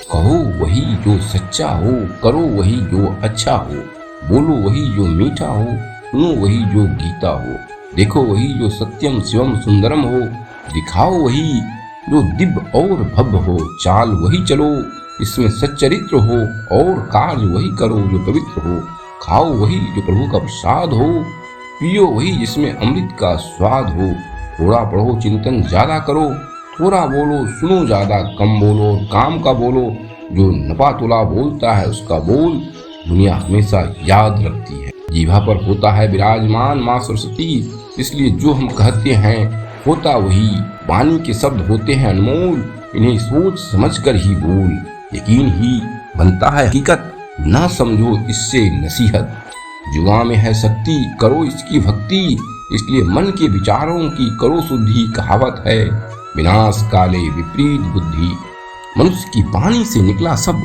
कहो वही जो सच्चा हो, करो वही जो अच्छा हो, बोलो वही जो मीठा हो, सुनो वही जो गीता हो, देखो वही जो सत्यम शिवम सुंदरम हो, दिखाओ वही जो दिव्य और भव्य हो, चाल वही चलो इसमें सच्चरित्र हो, और कार्य वही करो जो पवित्र हो, खाओ वही जो प्रभु का प्रसाद हो, पियो वही जिसमें अमृत का स्वाद हो, थोड़ा पढ़ो चिंतन ज्यादा करो, थोड़ा बोलो सुनो ज्यादा कम बोलो, और काम का बोलो, जो नपा तुला बोलता है उसका बोल दुनिया हमेशा याद रखती है। जीभा पर होता है विराजमान माँ सरस्वती, इसलिए जो हम कहते हैं होता वही, वाणी के शब्द होते हैं अनमोल, इन्हें सोच समझ कर ही बोल, यकीन ही बनता है हकीकत, ना समझो इससे नसीहत, जुआ में है शक्ति करो इसकी भक्ति, इसलिए मन के विचारों की करो शुद्धि, कहावत है विनाश काले विपरीत बुद्धि। मनुष्य की वाणी से निकला सब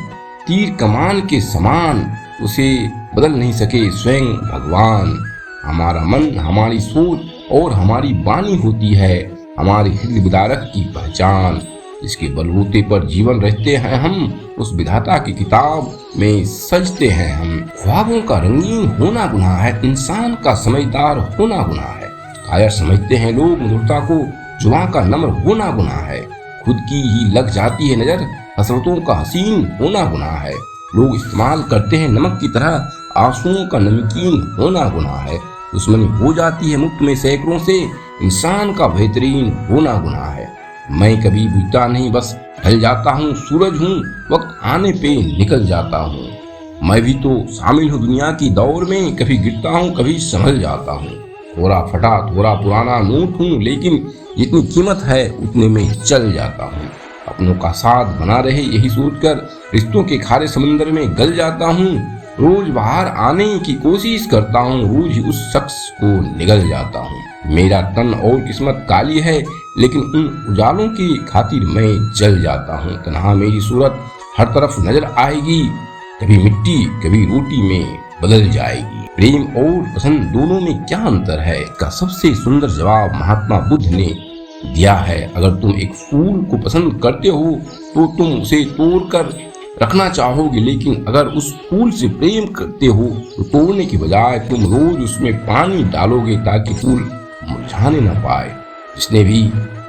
तीर कमान के समान, उसे बदल नहीं सके स्वयं भगवान। हमारा मन हमारी सोच और हमारी वाणी होती है हमारे हृदय विदारक की पहचान, इसके बलबूते पर जीवन रहते हैं हम, उस विधाता की किताब में सजते हैं हम। ख्वाबों का रंगीन होना गुनाह है, इंसान का समझदार होना गुनाह है, कायर समझते हैं लोग मधुरता को, जुबान का नम्र होना गुनाह है, खुद की ही लग जाती है नजर, हसरतों का हसीन होना गुनाह है, लोग इस्तेमाल करते हैं नमक की तरह, आंसुओं का नमकीन होना गुनाह है, दुश्मनी हो जाती है मुफ्त में सैकड़ों से, इंसान का बेहतरीन होना गुनाह है। मैं कभी बुझता नहीं बस ढल जाता हूँ, सूरज हूँ वक्त आने पे निकल जाता हूँ, मैं भी तो शामिल हूँ दुनिया की दौर में, कभी गिरता हूँ कभी संभल जाता हूँ, थोड़ा फटा थोड़ा पुराना नोट हूँ, लेकिन जितनी कीमत है उतने में चल जाता हूँ, अपनों का साथ बना रहे यही सोचकर रिश्तों के खारे समंदर में गल जाता हूँ, रोज बाहर आने की कोशिश करता हूँ, रोज ही उस शख्स को निगल जाता हूँ, मेरा तन और किस्मत काली है लेकिन उन उजालों की खातिर मैं जल जाता हूँ, तन्हा मेरी सूरत हर तरफ नजर आएगी, कभी मिट्टी कभी रोटी में बदल जाएगी। प्रेम और पसंद दोनों में क्या अंतर है, इसका सबसे सुंदर जवाब महात्मा बुद्ध ने दिया है। अगर तुम एक फूल को पसंद करते हो तो तुम उसे तोड़कर रखना चाहोगे, लेकिन अगर उस फूल से प्रेम करते हो तो तोड़ने की बजाय तुम रोज उसमें पानी डालोगे ताकि फूल मुरझाने न पाए। जिसने भी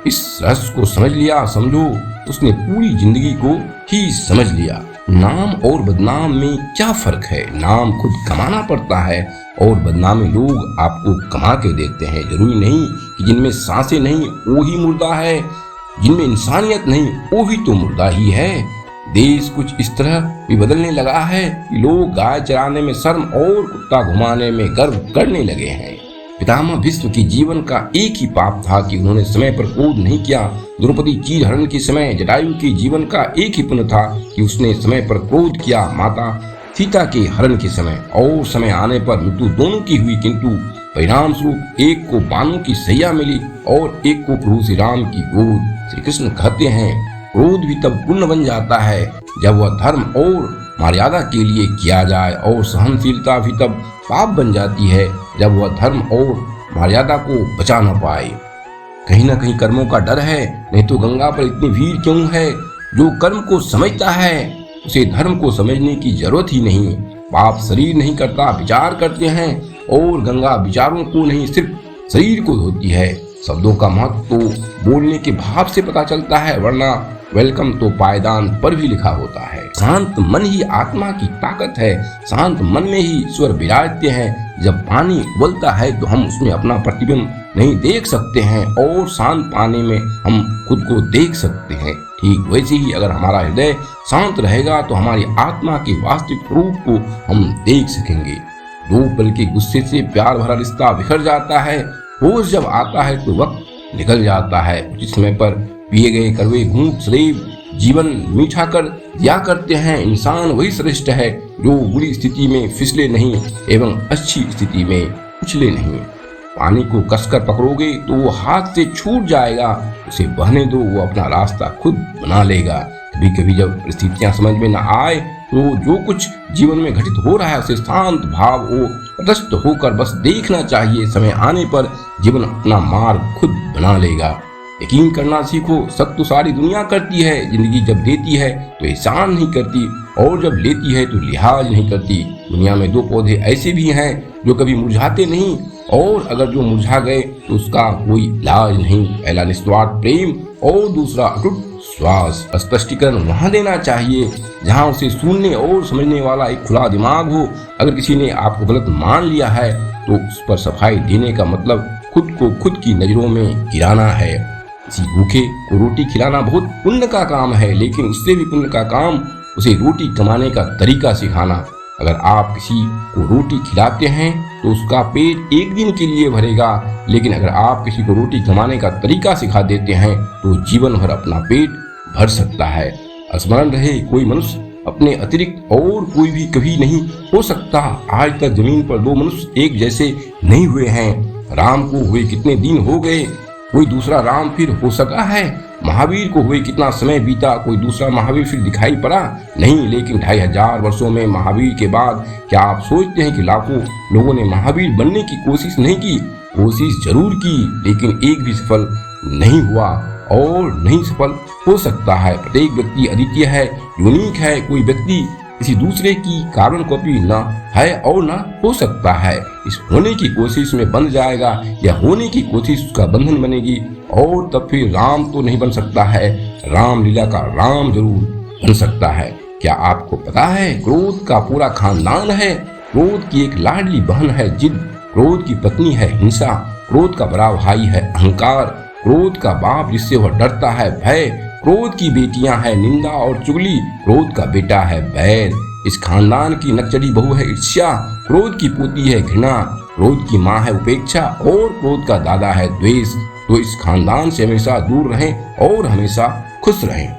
इस रहस्य को समझ लिया, समझो उसने पूरी जिंदगी को ही समझ लिया। नाम और बदनाम में क्या फर्क है, नाम खुद कमाना पड़ता है और बदनामी लोग आपको कमा के देते हैं। जरूरी नहीं कि जिनमें सांसें नहीं वो ही मुर्दा है, जिनमें इंसानियत नहीं वो ही तो मुर्दा ही है। देश कुछ इस तरह भी बदलने लगा है कि लोग गाय चराने में शर्म और कुत्ता घुमाने में गर्व करने लगे हैं। पितामह भीष्म की जीवन का एक ही पाप था कि उन्होंने समय पर क्रोध नहीं किया। द्रौपदी चीर हरण के समय जटायु के जीवन का एक ही पुण्य था कि उसने समय पर क्रोध किया। माता सीता के हरण के समय और समय आने पर मृत्यु दोनों की हुई, किंतु परिणाम स्वरूप एक को बानों की सैया मिली और एक को प्रभु श्री राम की गोद। श्री कृष्ण कहते हैं क्रोध भी तब पुण्य बन जाता है जब वह धर्म और मर्यादा के लिए किया जाए, और सहनशीलता भी तब पाप बन जाती है जब वह धर्म और मर्यादा को बचा न पाए। कहीं न कहीं कर्मों का डर है, नहीं तो गंगा पर इतनी भीड़ क्यों है। जो कर्म को समझता है उसे धर्म को समझने की जरूरत ही नहीं। पाप शरीर नहीं करता, विचार करते हैं, और गंगा विचारों को नहीं सिर्फ शरीर को धोती है। शब्दों का महत्व तो बोलने के भाव से पता चलता है, वरना वेलकम तो पायदान पर भी लिखा होता है। शांत मन ही आत्मा की ताकत है, शांत मन में ही ईश्वर विराजते हैं। जब पानी उबलता है तो हम उसमें अपना प्रतिबिंब नहीं देख सकते हैं, और शांत पानी में हम खुद को देख सकते हैं। ठीक वैसे ही अगर हमारा हृदय शांत रहेगा तो हमारी आत्मा के वास्तविक रूप को हम देख सकेंगे। दो पल के गुस्से से प्यार भरा रिश्ता बिखर जाता है। होश जब आता है तो वक्त निकल जाता है। उचित समय पर पिए गए कड़वे घूंट सदैव जीवन मीठा कर दिया करते हैं। इंसान वही श्रेष्ठ है जो बुरी स्थिति में फिसले नहीं एवं अच्छी स्थिति में उछले नहीं। पानी को कसकर पकड़ोगे तो वो हाथ से छूट जाएगा, उसे बहने दो, वो अपना रास्ता खुद बना लेगा। कभी कभी जब परिस्थितियां समझ में न आए तो जो कुछ जीवन में घटित हो रहा है उसे शांत भाव हो तटस्थ होकर बस देखना चाहिए। समय आने पर जीवन अपना मार्ग खुद बना लेगा। यकीन करना सीखो, शक तो सारी दुनिया करती है। जिंदगी जब देती है तो एहसान नहीं करती, और जब लेती है तो लिहाज नहीं करती। दुनिया में दो पौधे ऐसे भी हैं जो कभी मुरझाते नहीं, और अगर जो मुरझा गए तो उसका कोई इलाज नहीं। पहला निस्वार्थ प्रेम और दूसरा अटूट श्वास। स्पष्टीकरण वहां देना चाहिए जहां उसे सुनने और समझने वाला एक खुला दिमाग हो। अगर किसी ने आपको गलत मान लिया है तो उस पर सफाई देने का मतलब खुद को खुद की नजरों में गिराना है। किसी भूखे को रोटी खिलाना बहुत पुण्य का काम है, लेकिन उससे भी पुण्य का काम उसे रोटी कमाने का तरीका सिखाना। अगर आप किसी को रोटी खिलाते हैं तो उसका पेट एक दिन के लिए भरेगा, लेकिन अगर आप किसी को रोटी कमाने का तरीका सिखा देते हैं तो जीवन भर अपना पेट भर सकता है। स्मरण रहे, कोई मनुष्य अपने अतिरिक्त और कोई भी कभी नहीं हो सकता। आज तक जमीन पर दो मनुष्य एक जैसे नहीं हुए हैं। राम को हुए कितने दिन हो गए, कोई दूसरा राम फिर हो सका है? महावीर को हुए कितना समय बीता, कोई दूसरा महावीर फिर दिखाई पड़ा नहीं। लेकिन 2500 वर्षों में महावीर के बाद क्या आप सोचते हैं कि लाखों लोगों ने महावीर बनने की कोशिश नहीं की? कोशिश जरूर की, लेकिन एक भी सफल नहीं हुआ और नहीं सफल हो सकता है। प्रत्येक व्यक्ति अद्वितीय है, यूनिक है। कोई व्यक्ति किसी दूसरे की कार्बन कॉपी न है और न हो सकता है। इस होने की कोशिश में बंध जाएगा या होने की कोशिश उसका बंधन बनेगी, और तब फिर राम तो नहीं बन सकता है, रामलीला का राम जरूर बन सकता है। क्या आपको पता है क्रोध का पूरा खानदान है? क्रोध की एक लाडली बहन है जिद, क्रोध की पत्नी है हिंसा, क्रोध का बड़ा भाई है अहंकार, क्रोध का बाप जिससे वह डरता है भय, क्रोध की बेटियां है निंदा और चुगली, क्रोध का बेटा है बैर। इस खानदान की नकचढ़ी बहू है ईर्ष्या, क्रोध की पोती है घृणा, क्रोध की माँ है उपेक्षा और क्रोध का दादा है द्वेष। तो इस खानदान से हमेशा दूर रहें और हमेशा खुश रहें।